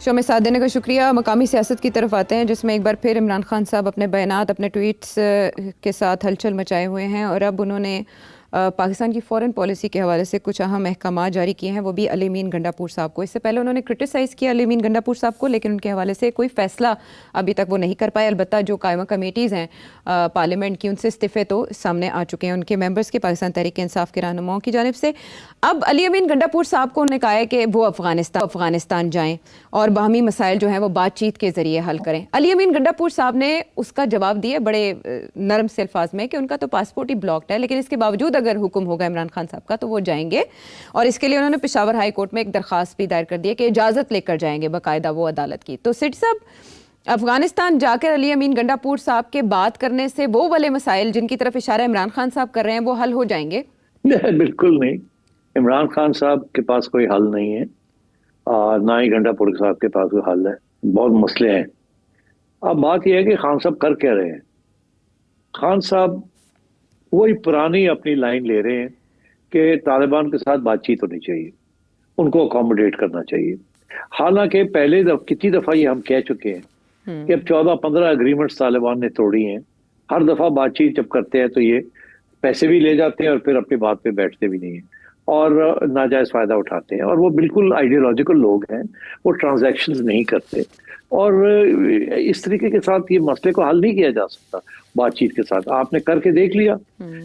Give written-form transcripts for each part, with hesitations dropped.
شو میں ساتھ دینے کا شکریہ۔ مقامی سیاست کی طرف آتے ہیں جس میں ایک بار پھر عمران خان صاحب اپنے بیانات، اپنے ٹویٹس کے ساتھ ہلچل مچائے ہوئے ہیں، اور اب انہوں نے پاکستان کی فورن پالیسی کے حوالے سے کچھ اہم احکامات جاری کیے ہیں، وہ بھی علی امین گنڈاپور صاحب کو۔ اس سے پہلے انہوں نے کرٹیسائز کیا علی امین گنڈاپور صاحب کو، لیکن ان کے حوالے سے کوئی فیصلہ ابھی تک وہ نہیں کر پائے۔ البتہ جو قائمہ کمیٹیز ہیں پارلیمنٹ کی، ان سے استعفے تو سامنے آ چکے ہیں ان کے ممبرز کے، پاکستان تحریک انصاف کے رہنماؤں کی جانب سے۔ اب علی امین گنڈاپور صاحب کو انہوں نے کہا ہے کہ وہ افغانستان جائیں اور باہمی مسائل جو ہیں وہ بات چیت کے ذریعے حل کریں۔ علی امین گنڈاپور صاحب نے اس کا جواب دیا بڑے نرم سے الفاظ میں کہ ان کا تو پاسپورٹ ہی بلاکڈ ہے، لیکن اس کے باوجود اگر حکم ہوگا عمران خان صاحب کا تو وہ جائیں گے، اور اس کے لیے انہوں نے پشاور ہائی کورٹ میں ایک درخواست بھی دائر کر دی ہے کہ اجازت لے کر جائیں گے باقاعدہ وہ عدالت کی۔ تو سٹ صاحب، افغانستان جا کر علی امین گنڈاپور صاحب کے بات کرنے سے وہ والے مسائل جن کی طرف اشارہ عمران خان صاحب کر رہے ہیں وہ حل ہو جائیں گے؟ بالکل نہیں، عمران خان صاحب کے پاس کوئی حل نہیں ہے، اور نہ ہی گنڈاپور صاحب کے پاس کوئی حل ہے، بہت مسئلے ہیں۔ اب بات یہ ہے کہ خان صاحب کر کیا رہے ہیں۔ خان صاحب وہی پرانی اپنی لائن لے رہے ہیں کہ طالبان کے ساتھ بات چیت ہونی چاہیے، ان کو اکوموڈیٹ کرنا چاہیے۔ حالانکہ پہلے کتنی دفعہ یہ ہم کہہ چکے ہیں کہ اب 14-15 اگریمنٹس طالبان نے توڑی ہیں۔ ہر دفعہ بات چیت جب کرتے ہیں تو یہ پیسے بھی لے جاتے ہیں اور پھر اپنی بات پہ بیٹھتے بھی نہیں ہیں اور ناجائز فائدہ اٹھاتے ہیں، اور وہ بالکل آئیڈیالوجیکل لوگ ہیں، وہ ٹرانزیکشنز نہیں کرتے، اور اس طریقے کے ساتھ یہ مسئلے کو حل نہیں کیا جا سکتا بات چیت کے ساتھ۔ آپ نے کر کے دیکھ لیا،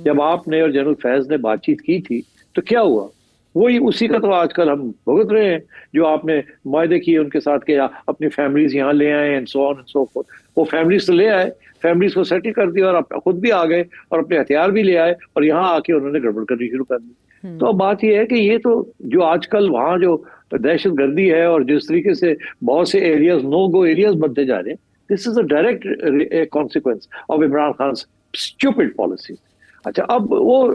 جب آپ نے اور جنرل فیض نے بات چیت کی تھی تو کیا ہوا؟ وہی اسی کا تو آج کل ہم بھگت رہے ہیں، جو آپ نے معاہدے کیے ان کے ساتھ کہ اپنی فیملیز یہاں لے آئے and so on and so forth. وہ فیملیز تو لے آئے، فیملیز کو سیٹل کر دیا، اور خود بھی آ گئے اور اپنے ہتھیار بھی لے آئے، اور یہاں آ کے انہوں نے گڑبڑ کرنی شروع کر دی۔ تو اب بات یہ ہے کہ یہ تو جو آج کل وہاں جو دہشت گردی ہے اور جس طریقے سے بہت سے ایریاز نو گو ایریاز بنتے جا رہے ہیں، this is a direct consequence of Imran Khan stupid policy. اچھا، اب وہ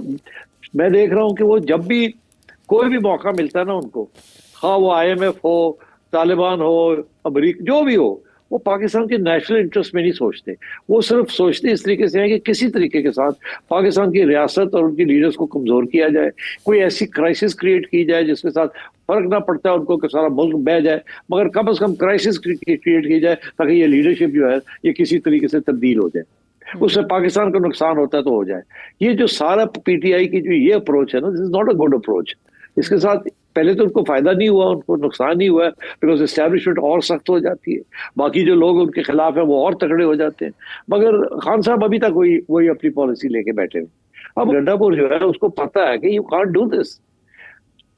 میں دیکھ رہا ہوں کہ وہ جب بھی کوئی بھی موقع ملتا ہے نا ان کو، خواہ وہ IMF ہو، طالبان ہو، امریکہ، جو بھی ہو، وہ پاکستان کے نیشنل انٹرسٹ میں نہیں سوچتے۔ وہ صرف سوچتے اس طریقے سے ہیں کہ کسی طریقے کے ساتھ پاکستان کی ریاست اور ان کی لیڈرز کو کمزور کیا جائے، کوئی ایسی کرائسس کریٹ کی جائے جس کے ساتھ فرق نہ پڑتا ہے ان کو کہ سارا ملک بہ جائے، مگر کم از کم کرائسس کریٹ کی جائے تاکہ یہ لیڈرشپ جو ہے یہ کسی طریقے سے تبدیل ہو جائے، اس سے پاکستان کو نقصان ہوتا ہے تو ہو جائے۔ یہ جو سارا PTI کی جو یہ اپروچ ہے نا، this is not a good approach. اس کے ساتھ پہلے تو ان کو فائدہ نہیں ہوا، ان کو نقصان نہیں ہوا، بیکاز اسٹیبلشمنٹ اور سخت ہو جاتی ہے، باقی جو لوگ ان کے خلاف ہیں وہ اور تکڑے ہو جاتے ہیں۔ مگر خان صاحب ابھی تک وہی اپنی پالیسی لے کے بیٹھے ہوئے۔ اب گنڈاپور جو ہے اس کو پتا ہے کہ یو کانٹ ڈو دس۔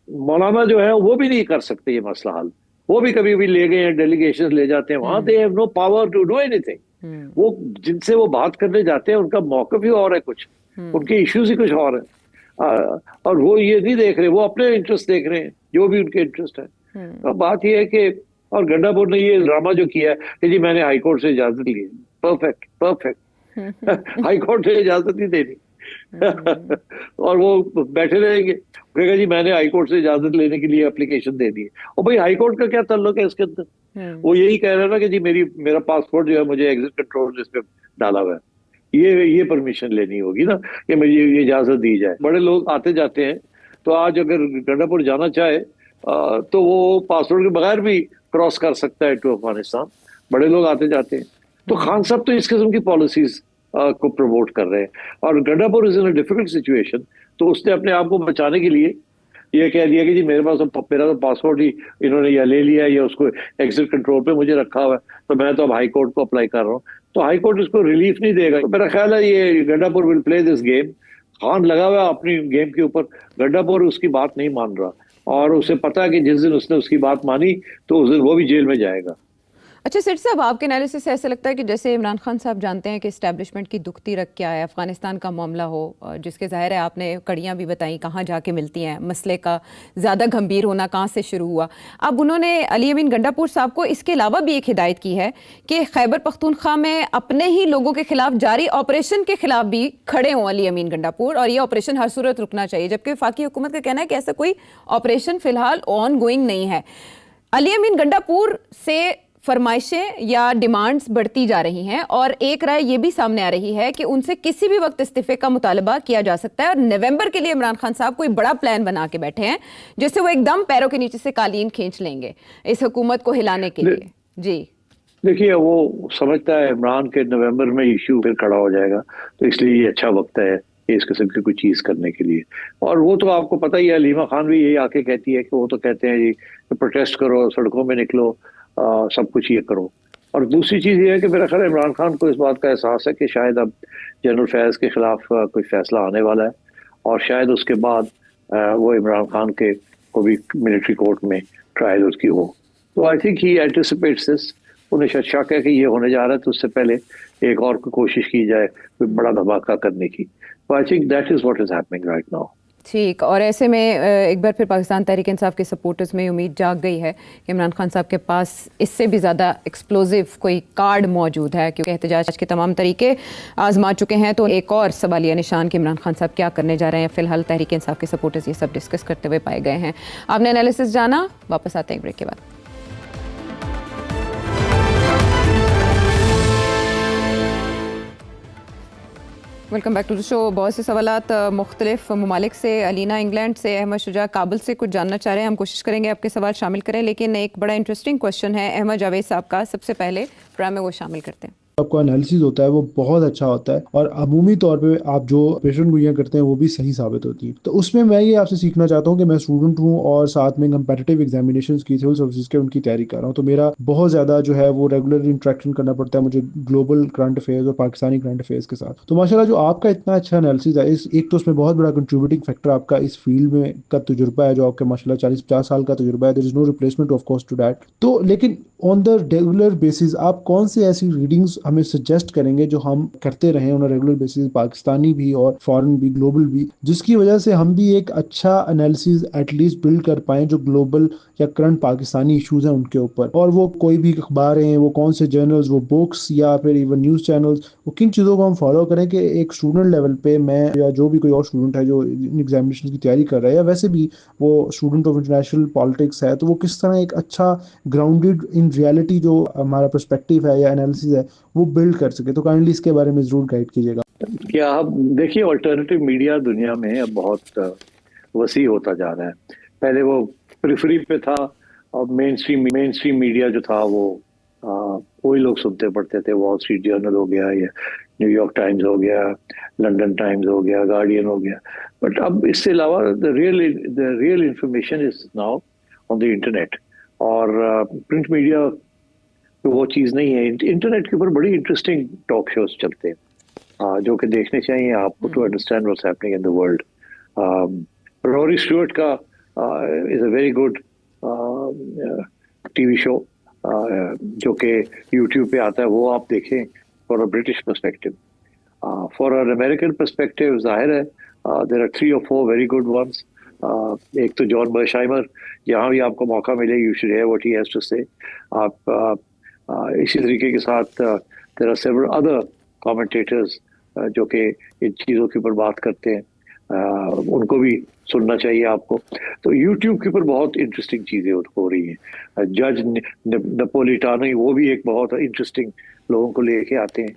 مولانا جو ہے وہ بھی نہیں کر سکتے یہ مسئلہ حل، وہ بھی کبھی بھی لے گئے ہیں، ڈیلیگیشن لے جاتے ہیں وہاں، they have no power to do اینی تھنگ۔ وہ جن سے وہ بات کرنے جاتے ہیں ان کا موقف ہی اور ہے، کچھ ان کے ایشوز ہی کچھ اور ہیں، اور وہ یہ نہیں دیکھ رہے، وہ اپنے انٹرسٹ دیکھ رہے ہیں جو بھی ان کے انٹرسٹ ہے۔ اب بات یہ ہے کہ اور گنڈاپور نے یہ ڈرامہ جو کیا ہے کہ جی میں نے ہائی کورٹ سے اجازت لی، پرفیکٹ ہائی کورٹ سے اجازت نہیں دینی اور وہ بیٹھے رہیں گے، کہے گا جی میں نے ہائی کورٹ سے اجازت لینے کے لیے اپلیکیشن دے دی ہے۔ اور بھائی ہائی کورٹ کا کیا تعلق ہے اس کے اندر؟ وہ یہی کہہ رہا ہے نا کہ جی میرا پاسپورٹ جو ہے مجھے ایگزٹ کنٹرول لسٹ پہ ڈالا ہوا ہے، یہ پرمیشن لینی ہوگی نا کہ مجھے یہ اجازت دی جائے۔ بڑے لوگ آتے جاتے ہیں، تو آج اگر گنڈاپور جانا چاہے تو وہ پاسپورٹ کے بغیر بھی کراس کر سکتا ہے ٹو افغانستان، بڑے لوگ آتے جاتے ہیں۔ تو خان صاحب تو اس قسم کی پالیسیز کو پروموٹ کر رہے ہیں، اور گنڈاپور از ان اے ڈیفیکلٹ سچویشن، تو اس نے اپنے آپ کو بچانے کے لیے یہ کہہ دیا کہ جی میرا تو پاسپورٹ ہی انہوں نے یا لے لیا ہے یا اس کو ایگزٹ کنٹرول پہ مجھے رکھا ہوا ہے، تو میں تو اب ہائی کورٹ کو اپلائی کر رہا ہوں، تو ہائی کورٹ اس کو ریلیف نہیں دے گا۔ میرا خیال ہے یہ گنڈاپور ول پلے دس گیم۔ خان لگا ہوا ہے اپنی گیم کے اوپر، گنڈاپور اس کی بات نہیں مان رہا، اور اسے پتا ہے کہ جس دن اس نے اس کی بات مانی تو اس دن وہ بھی جیل میں جائے گا۔ اچھا سیٹ صاحب، آپ کے انالیسس سے ایسا لگتا ہے کہ جیسے عمران خان صاحب جانتے ہیں کہ اسٹیبلشمنٹ کی دکھتی رکھ کیا ہے، افغانستان کا معاملہ ہو جس کے ظاہر ہے آپ نے کڑیاں بھی بتائیں کہاں جا کے ملتی ہیں، مسئلے کا زیادہ گھمبیر ہونا کہاں سے شروع ہوا۔ اب انہوں نے علی امین گنڈاپور صاحب کو اس کے علاوہ بھی ایک ہدایت کی ہے کہ خیبر پختونخوا میں اپنے ہی لوگوں کے خلاف جاری آپریشن کے خلاف بھی کھڑے ہوں علی امین گنڈاپور، اور یہ آپریشن ہر صورت رکنا چاہیے، جبکہ وفاقی حکومت کا کہنا ہے کہ ایسا کوئی آپریشن فی الحال آن گوئنگ نہیں ہے۔ علی امین گنڈاپور سے فرمائشیں یا ڈیمانڈز بڑھتی جا رہی ہیں اور ایک رائے یہ بھی سامنے آ رہی ہے کہ ان سے کسی بھی وقت استعفے کا مطالبہ کیا جا سکتا ہے، اور نومبر کے لیے عمران خان صاحب کوئی بڑا پلان بنا کے بیٹھے ہیں جس سے وہ ایک دم پیروں کے نیچے سے قالین کھینچ لیں گے اس حکومت کو ہلانے کے لیے. جی دیکھیے، وہ سمجھتا ہے عمران کے نومبر میں ایشو پھر کھڑا ہو جائے گا، تو اس لیے یہ اچھا وقت ہے اس قسم کی کوئی چیز کرنے کے لیے. اور وہ تو آپ کو پتہ ہی ہے، حلیمہ خان بھی یہی آ کے کہتی ہے کہ وہ تو کہتے ہیں جی پروٹیسٹ کرو، سڑکوں میں نکلو، سب کچھ یہ کرو. اور دوسری چیز یہ ہے کہ میرا خیال ہے عمران خان کو اس بات کا احساس ہے کہ شاید اب جنرل فیض کے خلاف کوئی فیصلہ آنے والا ہے، اور شاید اس کے بعد وہ عمران خان کے کو بھی ملٹری کورٹ میں ٹرائل اس کی ہو. تو آئی تھنک ہی اینٹیسپیٹس دس. انہیں شاید شک ہے کہ یہ ہونے جا رہا ہے، تو اس سے پہلے ایک اور کوشش کی جائے کوئی بڑا دھماکہ کرنے کی. تو I think that is what is happening right now. ٹھیک. اور ایسے میں ایک بار پھر پاکستان تحریک انصاف کے سپورٹرز میں امید جاگ گئی ہے کہ عمران خان صاحب کے پاس اس سے بھی زیادہ ایکسپلوزیو کوئی کارڈ موجود ہے، کیونکہ احتجاج کے تمام طریقے آزما چکے ہیں. تو ایک اور سوالیہ نشان کہ عمران خان صاحب کیا کرنے جا رہے ہیں. فی الحال تحریک انصاف کے سپورٹرز یہ سب ڈسکس کرتے ہوئے پائے گئے ہیں. آپ نے انالیسس جانا، واپس آتے ہیں بریک کے بعد. ویلکم بیک ٹو دی شو. بہت سے سوالات مختلف ممالک سے، علینا انگلینڈ سے، احمد شجاع کابل سے کچھ جاننا چاہ رہے ہیں. ہم کوشش کریں گے آپ کے سوال شامل کریں، لیکن ایک بڑا انٹرسٹنگ کوشچن ہے احمد جاوید صاحب کا. سب سے پہلے پروگرام میں وہ شامل کرتے ہیں. آپ کا انالیسز ہوتا ہے وہ بہت اچھا ہوتا ہے، اور عمومی طور پہ آپ جو پیشن گوئیاں کرتے ہیں وہ بھی صحیح ثابت ہوتی ہیں. تو اس میں یہ آپ سے سیکھنا چاہتا ہوں کہ میں اسٹوڈنٹ ہوں اور ساتھ میں کمپیٹیٹیو ایگزامینیشنز کی سول سروسز کے ان کی تیاری کر رہا ہوں. تو میرا بہت زیادہ جو ہے وہ ریگولر انٹریکشن کرنا پڑتا ہے مجھے گلوبل کرنٹ افیئرز اور پاکستانی کرنٹ افیئرز کے ساتھ. تو ماشاءاللہ جو آپ کا اتنا اچھا انالیسز ہے، ایک تو اس میں بہت بڑا کنٹریبیوٹنگ فیکٹر آپ کا اس فیلڈ میں کا تجربہ ہے، جو آپ کا ماشاءاللہ 40-50 سال کا تجربہ ہے. There is no replacement of course to that. تو لیکن آن دا ریگولر بیسز آپ کون سی ایسی ریڈنگز ہمیں سجیسٹ کریں گے جو ہم کرتے رہیں آن ریگولر بیسز، پاکستانی بھی اور فارن بھی، گلوبل بھی، جس کی وجہ سے ہم بھی ایک اچھا انالیسز ایٹ لیسٹ بلڈ کر پائیں جو گلوبل یا کرنٹ پاکستانی ایشوز ہیں ان کے اوپر. اور وہ کوئی بھی اخباریں ہیں، وہ کون سے جرنلز، وہ بکس یا پھر ایون نیوز چینلز، وہ کن چیزوں کو ہم فالو کریں کہ ایک اسٹوڈنٹ لیول پہ میں یا جو بھی کوئی اور اسٹوڈنٹ ہے جو ایگزامینیشن کی تیاری کر رہا ہے، یا ویسے بھی وہ اسٹوڈنٹ آف انٹرنیشنل پالیٹکس ہے، تو وہ کس طرح ایک اچھا گراؤنڈیڈ ان ریالٹی جو ہمارا پرسپیکٹیو ہے یا انالیسز ہے وہ بلڈ کر سکے. تو کائنڈلی اس کے بارے میں ضرور گائیڈ کیجیے گا. کیا آپ دیکھیے، آلٹرنیٹیو میڈیا دنیا میں اب بہت وسیع ہوتا جا رہا ہے. پہلے وہ پریفری پہ تھا، اور مین اسٹریم میڈیا جو تھا وہ وہی لوگ سنتے پڑھتے تھے. وال اسٹریٹ جرنل ہو گیا، یا نیو یارک ٹائمز ہو گیا، لنڈن ٹائمز ہو گیا، گارڈین ہو گیا. بٹ اب اس سے علاوہ the real information is now on the internet. اور پرنٹ میڈیا وہ چیز نہیں ہے. انٹرنیٹ کے اوپر بڑی انٹرسٹنگ ٹاک شوز چلتے ہیں جو کہ دیکھنے چاہیے آپ کو to understand what's happening in the world. Rory Stewart کا is a very good TV show جو کہ یوٹیوب پہ آتا ہے، وہ آپ دیکھیں for a British perspective. For a American perspective ظاہر ہے there are 3 or 4 very good ones. ایک تو جان برشائمر، جہاں بھی آپ کو موقع ملے you should hear what he has to say. آپ اسی طریقے کے ساتھ there are several other commentators جو کہ ان چیزوں کے اوپر بات کرتے ہیں، ان کو بھی سننا چاہیے آپ کو. تو یوٹیوب کے اوپر بہت انٹرسٹنگ چیزیں ہو رہی ہیں. جج نپولیٹانو وہ بھی ایک بہت انٹرسٹنگ لوگوں کو لے کے آتے ہیں.